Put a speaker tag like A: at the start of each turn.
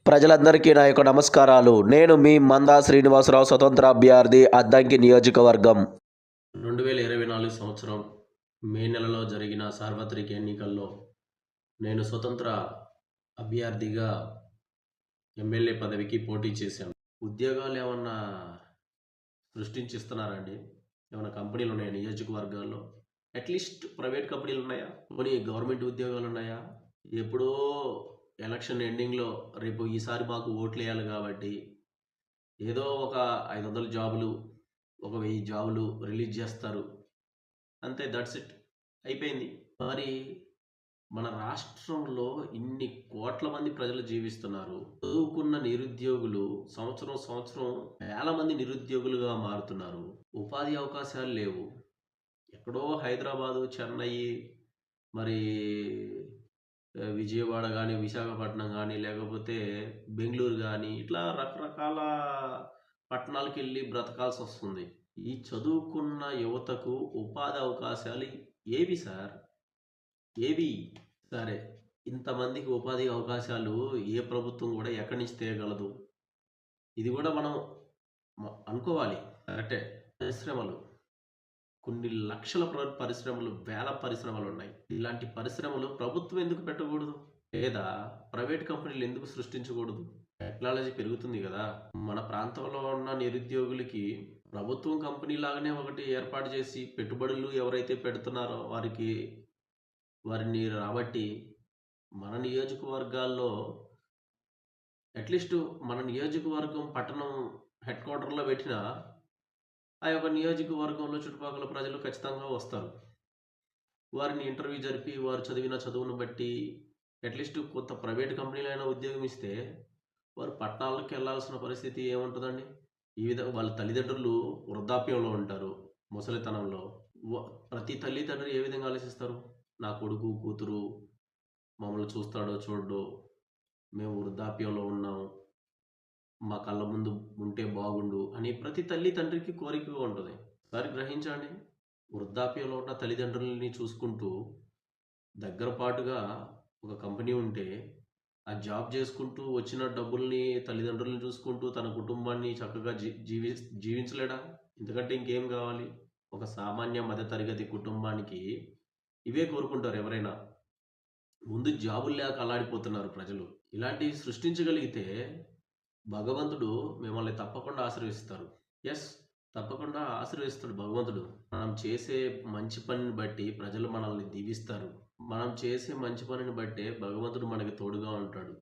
A: ప్రజలందరికీ నా యొక్క నమస్కారాలు. నేను మీ మందా శ్రీనివాసరావు, స్వతంత్ర అభ్యర్థి, అద్దంకి నియోజకవర్గం. 2024 సంవత్సరం మే నెలలో జరిగిన సార్వత్రిక ఎన్నికల్లో నేను స్వతంత్ర అభ్యర్థిగా ఎమ్మెల్యే పదవికి పోటీ చేశాను. ఉద్యోగాలు ఏమన్నా సృష్టించిస్తున్నారండి? ఏమైనా కంపెనీలు ఉన్నాయా నియోజకవర్గాల్లో? అట్లీస్ట్ ప్రైవేట్ కంపెనీలు ఉన్నాయా? పోనీ గవర్నమెంట్ ఉద్యోగాలు ఉన్నాయా? ఎప్పుడో ఎలక్షన్ ఎండింగ్లో రేపు ఈసారి మాకు ఓట్లు వేయాలి కాబట్టి ఏదో ఒక 500 జాబులు, ఒక 1000 జాబులు రిలీజ్ చేస్తారు, అంతే, దట్స్ ఇట్, అయిపోయింది. మరి మన రాష్ట్రంలో ఇన్ని కోట్ల మంది ప్రజలు జీవిస్తున్నారు. చదువుకున్న నిరుద్యోగులు సంవత్సరం వేల మంది నిరుద్యోగులుగా మారుతున్నారు. ఉపాధి అవకాశాలు లేవు. ఎక్కడో హైదరాబాదు, చెన్నై, మరి విజయవాడ కానీ, విశాఖపట్నం కానీ, లేకపోతే బెంగళూరు కానీ, ఇట్లా రకరకాల పట్టణాలకు వెళ్ళి బ్రతకాల్సి వస్తుంది. ఈ చదువుకున్న యువతకు ఉపాధి అవకాశాలు ఏవి సార్? ఏవి? సరే, ఇంతమందికి ఉపాధి అవకాశాలు ఏ ప్రభుత్వం కూడా ఎక్కడి నుంచి తేయగలదు? ఇది కూడా మనం అనుకోవాలి. కరెక్టే. పరిశ్రమలు, కొన్ని లక్షల పరిశ్రమలు, వేల పరిశ్రమలు ఉన్నాయి. ఇలాంటి పరిశ్రమలు ప్రభుత్వం ఎందుకు పెట్టకూడదు? లేదా ప్రైవేట్ కంపెనీలు ఎందుకు సృష్టించకూడదు? టెక్నాలజీ పెరుగుతుంది కదా. మన ప్రాంతంలో ఉన్న నిరుద్యోగులకి ప్రభుత్వం కంపెనీ లాగానే ఒకటి ఏర్పాటు చేసి పెట్టుబడులు ఎవరైతే పెడుతున్నారో వారిని రాబట్టి మన నియోజకవర్గాల్లో అట్లీస్ట్ మన నియోజకవర్గం పట్టణం హెడ్ క్వార్టర్లో పెట్టిన ఆ యొక్క నియోజకవర్గంలో చుట్టుపక్కల ప్రజలు ఖచ్చితంగా వస్తారు. వారిని ఇంటర్వ్యూ జరిపి వారు చదివిన చదువును బట్టి అట్లీస్ట్ కొంత ప్రైవేట్ కంపెనీలైనా ఉద్యోగం ఇస్తే వారు పట్టణాలకు వెళ్ళాల్సిన పరిస్థితి ఏముంటుందండి? ఈ విధంగా వాళ్ళ తల్లిదండ్రులు వృద్ధాప్యంలో ఉంటారు, ముసలితనంలో. ప్రతి తల్లిదండ్రులు ఏ విధంగా ఆలోచిస్తారు? నా కొడుకు కూతురు మమ్మల్ని చూస్తాడో చూడడో, మేము వృద్ధాప్యంలో ఉన్నాం, మా కళ్ళ ముందు ఉంటే బాగుండు అని ప్రతి తల్లి తండ్రికి కోరికగా ఉంటుంది. ఒకసారి గ్రహించండి, వృద్ధాప్యంలో ఉన్న తల్లిదండ్రులని చూసుకుంటూ దగ్గర పాటుగా ఒక కంపెనీ ఉంటే ఆ జాబ్ చేసుకుంటూ వచ్చిన డబ్బుల్ని తల్లిదండ్రులను చూసుకుంటూ తన కుటుంబాన్ని చక్కగా జీవించలేడా? ఎందుకంటే ఇంకేం కావాలి? ఒక సామాన్య మధ్యతరగతి కుటుంబానికి ఇవే కోరుకుంటారు ఎవరైనా. ముందు జాబులు లేక అల్లాడిపోతున్నారు ప్రజలు. ఇలాంటివి సృష్టించగలిగితే భగవంతుడు మిమ్మల్ని తప్పకుండా ఆశీర్వదిస్తారు. ఎస్, తప్పకుండా ఆశీర్వదిస్తాడు భగవంతుడు. మనం చేసే మంచి పనిని బట్టి ప్రజలు మనల్ని దీవిస్తారు. మనం చేసే మంచి పనిని బట్టే భగవంతుడు మనకి తోడుగా ఉంటాడు.